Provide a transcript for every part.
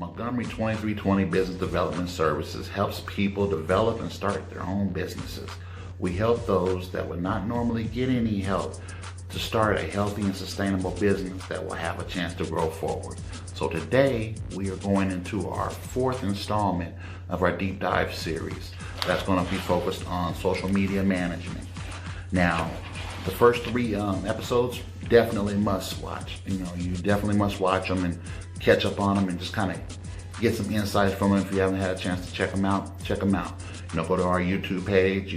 Montgomery 2320 Business Development Services helps people develop and start their own businesses. We help those that would not normally get any help to start a healthy and sustainable business that will have a chance to grow forward. So today we are going into our fourth installment of our deep dive series that's going to be focused on social media management. Now, the first three episodes definitely must watch. You definitely must watch them and catch up on them and just kind of get some insights from them. If you haven't had a chance to check them out, check them out. Go to our YouTube page,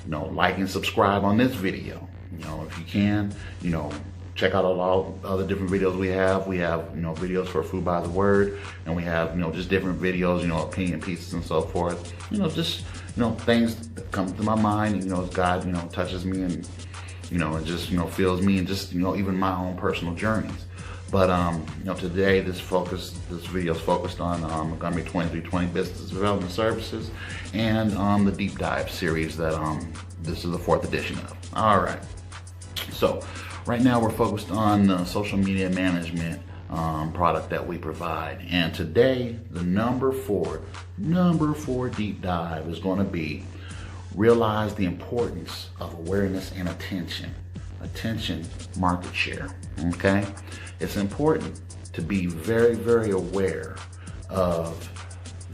like and subscribe on this video. If you can, check out all other different videos we have. We have, videos for Food by the Word, and we have, just different videos, opinion pieces and so forth. Just, things that come to my mind, as God, touches me and, it just, fills me and just, even my own personal journeys. But, today this video is focused on Montgomery 2320 Business Development Services and the deep dive series that this is the fourth edition of. All right. So right now we're focused on the social media management product that we provide. And today the number four deep dive is going to be realize the importance of awareness and attention market share. Okay, it's important to be very, very aware of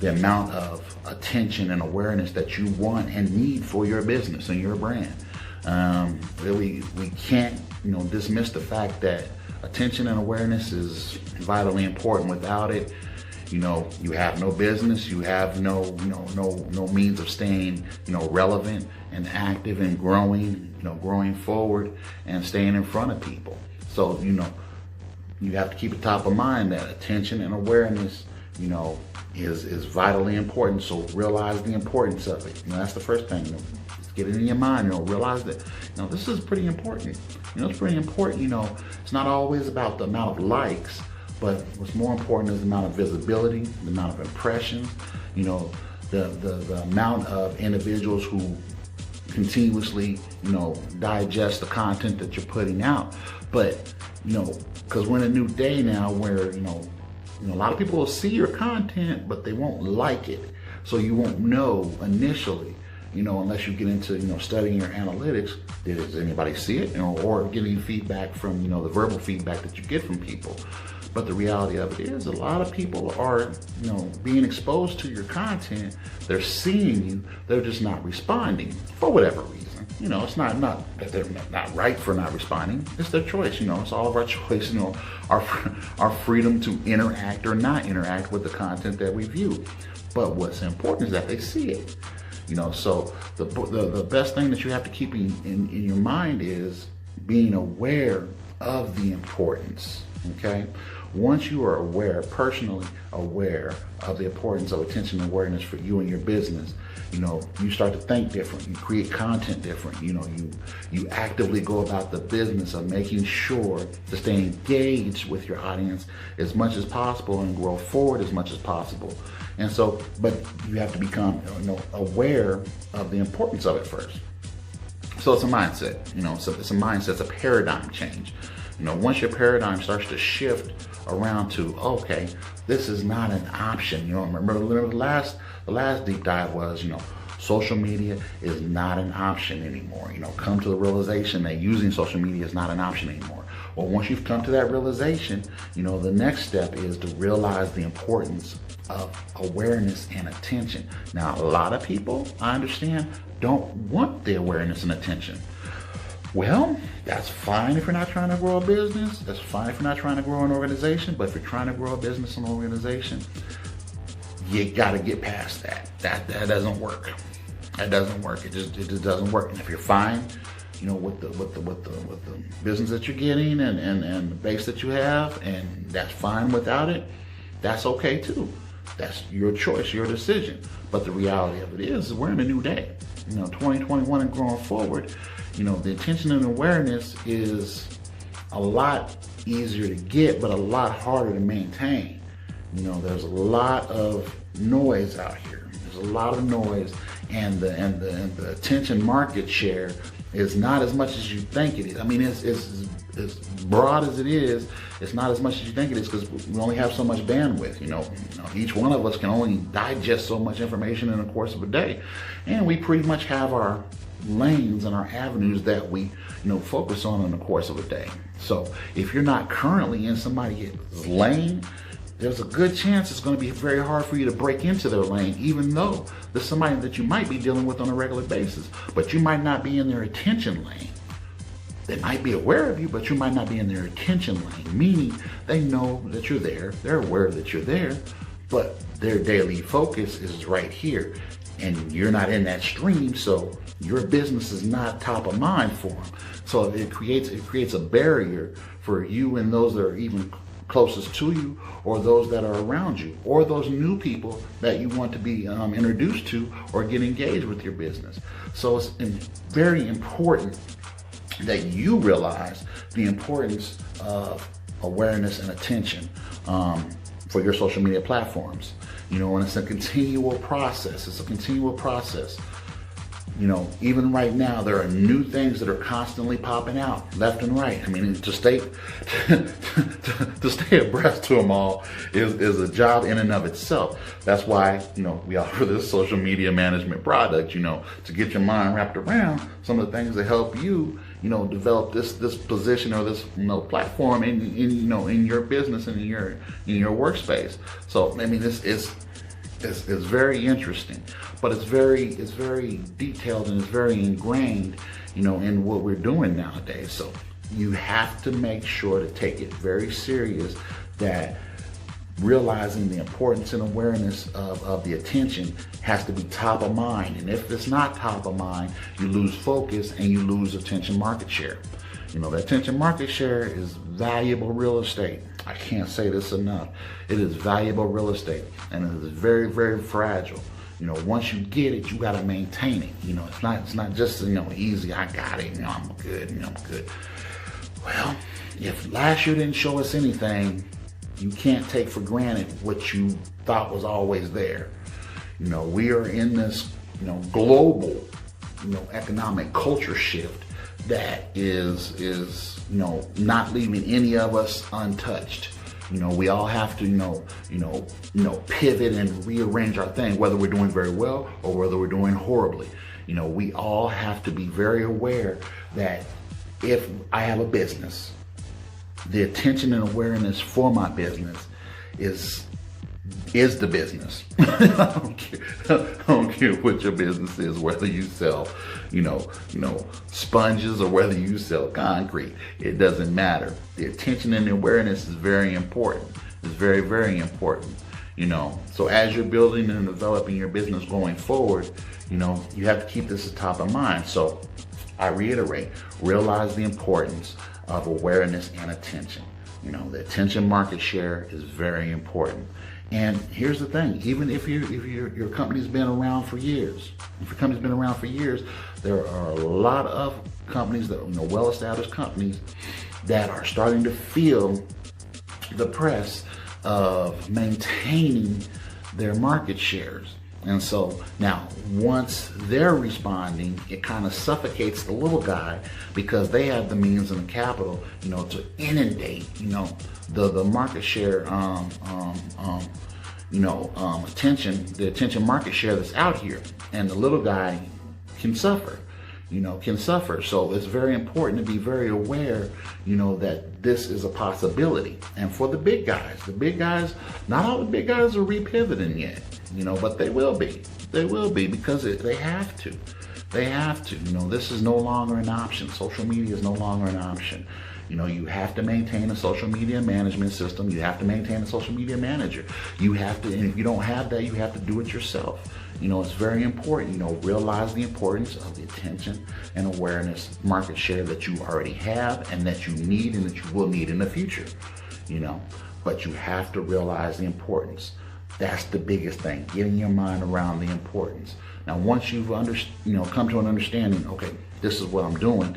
the amount of attention and awareness that you want and need for your business and your brand. We can't dismiss the fact that attention and awareness is vitally important. Without it, you have no business, you have no means of staying, relevant and active and growing forward and staying in front of people. So, you have to keep it top of mind that attention and awareness, is vitally important. So realize the importance of it. That's the first thing. Get it in your mind, realize that, this is pretty important. It's pretty important, it's not always about the amount of likes, but what's more important is the amount of visibility, the amount of impressions, the amount of individuals who continuously, digest the content that you're putting out. But, because we're in a new day now where, a lot of people will see your content, but they won't like it. So you won't know initially, unless you get into, studying your analytics, does anybody see it? Or getting feedback from, the verbal feedback that you get from people. But the reality of it is a lot of people are, being exposed to your content. They're seeing you, they're just not responding for whatever reason. It's not that they're not right for not responding. It's their choice, it's all of our choice, our freedom to interact or not interact with the content that we view. But what's important is that they see it. So the best thing that you have to keep in your mind is being aware of the importance, okay? Once you are personally aware of the importance of attention and awareness for you and your business, you start to think different, you create content different, you actively go about the business of making sure to stay engaged with your audience as much as possible and grow forward as much as possible. And so, but you have to become, aware of the importance of it first. So it's a mindset, it's a mindset, it's a paradigm change. Once your paradigm starts to shift around to, okay, this is not an option. Remember the last deep dive was, social media is not an option anymore. Come to the realization that using social media is not an option anymore. Well, once you've come to that realization, the next step is to realize the importance of awareness and attention. Now, a lot of people, I understand, don't want the awareness and attention. Well, that's fine if you're not trying to grow a business. That's fine if you're not trying to grow an organization. But if you're trying to grow a business and organization, you got to get past that. That doesn't work. That doesn't work. It just doesn't work. And if you're fine, with the business that you're getting and the base that you have, and that's fine without it, that's okay too. That's your choice, your decision. But the reality of it is we're in a new day. 2021 and growing forward, the attention and awareness is a lot easier to get, but a lot harder to maintain. There's a lot of noise out here. There's a lot of noise, and the attention market share is not as much as you think it is. I mean, it's as broad as it is, it's not as much as you think it is, because we only have so much bandwidth. Each one of us can only digest so much information in the course of a day, and we pretty much have our lanes and our avenues that we focus on in the course of a day. So if you're not currently in somebody's lane, there's a good chance it's going to be very hard for you to break into their lane, even though there's somebody that you might be dealing with on a regular basis, but you might not be in their attention lane. They might be aware of you, but you might not be in their attention lane, meaning they know that you're there, they're aware that you're there, but their daily focus is right here, and you're not in that stream, so your business is not top of mind for them. So it creates a barrier for you and those that are even closest to you, or those that are around you, or those new people that you want to be introduced to or get engaged with your business. So it's very important that you realize the importance of awareness and attention for your social media platforms. And it's a continual process. It's a continual process. Even right now, there are new things that are constantly popping out left and right. I mean, to stay abreast to them all is a job in and of itself. That's why, we offer this social media management product, to get your mind wrapped around some of the things that help you, develop this position or this, platform in your business and in your workspace. So, I mean, it's very interesting, but it's very detailed, and it's very ingrained, in what we're doing nowadays. So you have to make sure to take it very serious, that realizing the importance and awareness of the attention has to be top of mind. And if it's not top of mind, you lose focus and you lose attention market share. The attention market share is valuable real estate. I can't say this enough. It is valuable real estate, and it is very, very fragile. Once you get it, you got to maintain it. It's not just easy. I got it. I'm good. I'm good. Well, if last year didn't show us anything, you can't take for granted what you thought was always there. We are in this global economic culture shift that is not leaving any of us untouched. We all have to pivot and rearrange our thing, whether we're doing very well or whether we're doing horribly. We all have to be very aware that if I have a business, the attention and awareness for my business is the business. I don't care what your business is, whether you sell, sponges or whether you sell concrete. It doesn't matter. The attention and the awareness is very important. It's very, very important. So as you're building and developing your business going forward, you have to keep this at top of mind. So I reiterate, realize the importance of awareness and attention. The attention market share is very important. And here's the thing, even if your company's been around for years, there are a lot of companies that, well-established companies, that are starting to feel the press of maintaining their market shares. And so now, once they're responding, it kind of suffocates the little guy, because they have the means and the capital, to inundate, the market share, the attention market share that's out here, and the little guy can suffer. So it's very important to be very aware, that this is a possibility. And for the big guys, not all the big guys are repivoting yet, but they will be. They will be, because they have to. They have to. This is no longer an option. Social media is no longer an option. You have to maintain a social media management system. You have to maintain a social media manager. You have to, and if you don't have that, you have to do it yourself. It's very important. Realize the importance of the attention and awareness market share that you already have, and that you need, and that you will need in the future. But you have to realize the importance. That's the biggest thing, getting your mind around the importance. Now, once you've come to an understanding, okay, this is what I'm doing,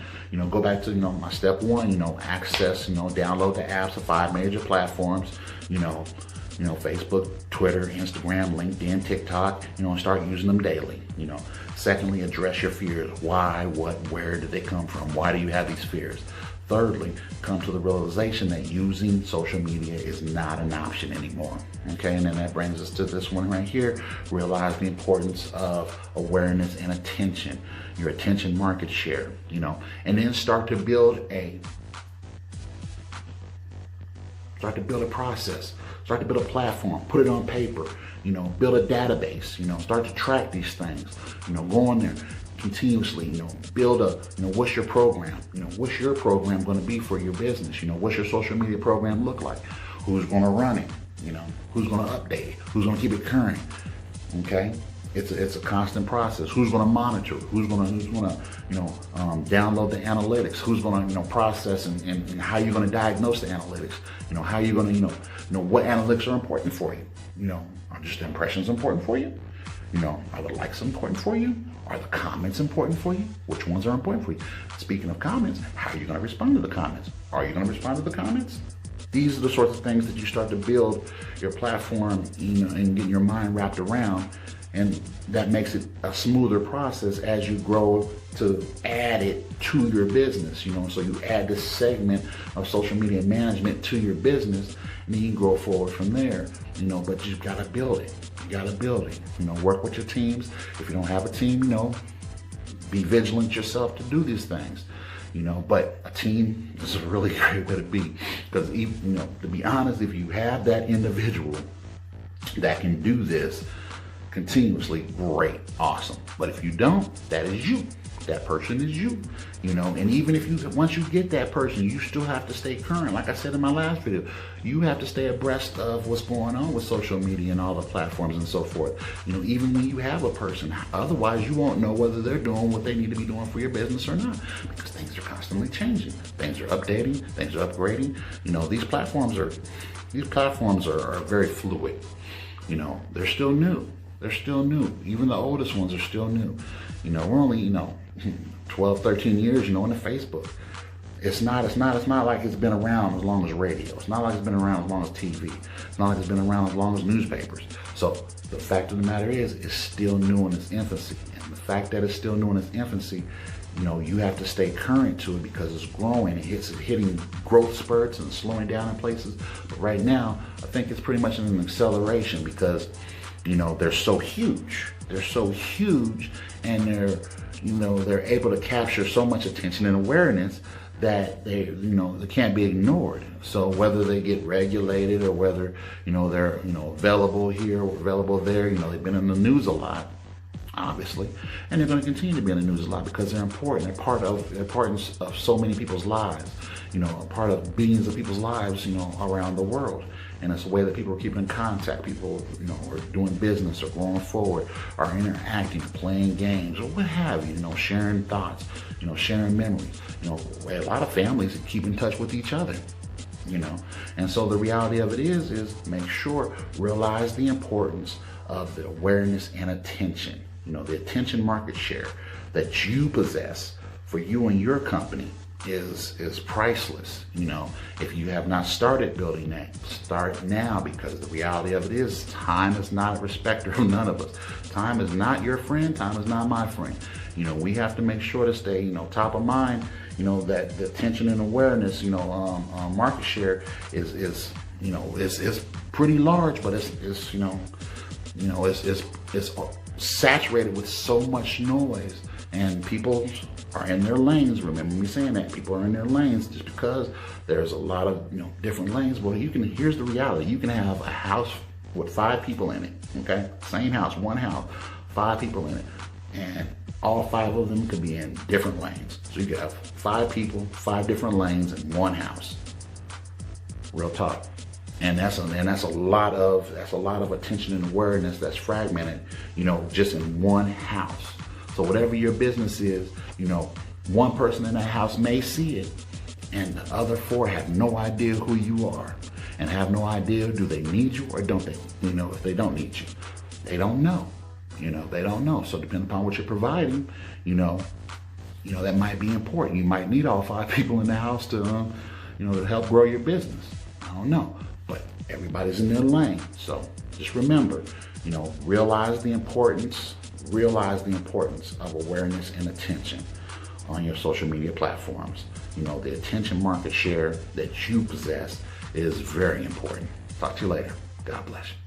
go back to, my step one, access, download the apps of 5 major platforms, Facebook, Twitter, Instagram, LinkedIn, TikTok, and start using them daily. Secondly, address your fears. Why, what, where did they come from? Why do you have these fears? thirdly, come to the realization that using social media is not an option anymore. Okay, and then that brings us to this one right here. Realize the importance of awareness and attention, your attention market share, and then start to build a process, start to build a platform, put it on paper, build a database, start to track these things, go on there continuously, build what's your program, what's your program going to be for your business, what's your social media program look like, who's going to run it, who's going to update it, who's going to keep it current, okay? It's a constant process. Who's going to monitor? Who's going to download the analytics? Who's going to process and how you're going to diagnose the analytics? How you're going to what analytics are important for you? Are just the impressions important for you? Are the likes important for you? Are the comments important for you? Which ones are important for you? Speaking of comments, how are you going to respond to the comments? Are you going to respond to the comments? These are the sorts of things that you start to build your platform, and get your mind wrapped around. And that makes it a smoother process as you grow to add it to your business, So you add this segment of social media management to your business, and then you can grow forward from there, But you've got to build it. You got to build it. Work with your teams. If you don't have a team, be vigilant yourself to do these things, But a team is a really great way to be, because to be honest, if you have that individual that can do this continuously, great, awesome. But if you don't, that is you. That person is you, and even once you get that person, you still have to stay current. Like I said in my last video, you have to stay abreast of what's going on with social media and all the platforms and so forth. Even when you have a person, otherwise you won't know whether they're doing what they need to be doing for your business or not, because things are constantly changing. Things are updating, things are upgrading. These platforms are very fluid. They're still new. They're still new. Even the oldest ones are still new. We're only, 12, 13 years, in the Facebook. It's not like it's been around as long as radio. It's not like it's been around as long as TV. It's not like it's been around as long as newspapers. So the fact of the matter is, it's still new in its infancy. And the fact that it's still new in its infancy, you have to stay current to it because it's growing. It's hitting growth spurts and slowing down in places. But right now, I think it's pretty much in an acceleration because they're so huge. They're so huge, and they're able to capture so much attention and awareness that they can't be ignored. So whether they get regulated or whether they're available here or available there, they've been in the news a lot, obviously, and they're going to continue to be in the news a lot because they're important. They're part of so many people's lives. A part of billions of people's lives, around the world. And it's a way that people are keeping in contact. People, are doing business or going forward, are interacting, playing games, or what have you, sharing thoughts, sharing memories. A lot of families keep in touch with each other, And so the reality of it is realize the importance of the awareness and attention, the attention market share that you possess for you and your company is priceless. If you have not started building that, start now, because the reality of it is time is not a respecter of none of us. Time is not your friend. Time is not my friend. We have to make sure to stay, top of mind, that the attention and awareness, market share is pretty large, but it's saturated with so much noise, and people are in their lanes. Remember me saying that. People are in their lanes just because there's a lot of different lanes. Well, here's the reality. You can have a house with 5 people in it, okay? Same house, one house, 5 people in it, and all 5 of them could be in different lanes. So you could have 5 people, 5 different lanes in one house. Real talk. And that's a lot of attention and awareness that's fragmented, just in one house. So whatever your business is, one person in that house may see it, and the other 4 have no idea who you are, and have no idea, do they need you or don't they? If they don't need you, they don't know. They don't know. So depending upon what you're providing, that might be important. You might need all 5 people in the house to help grow your business. I don't know, but everybody's in their lane. So just remember, realize the importance of awareness and attention on your social media platforms. the attention market share that you possess is very important. Talk to you later. God bless you.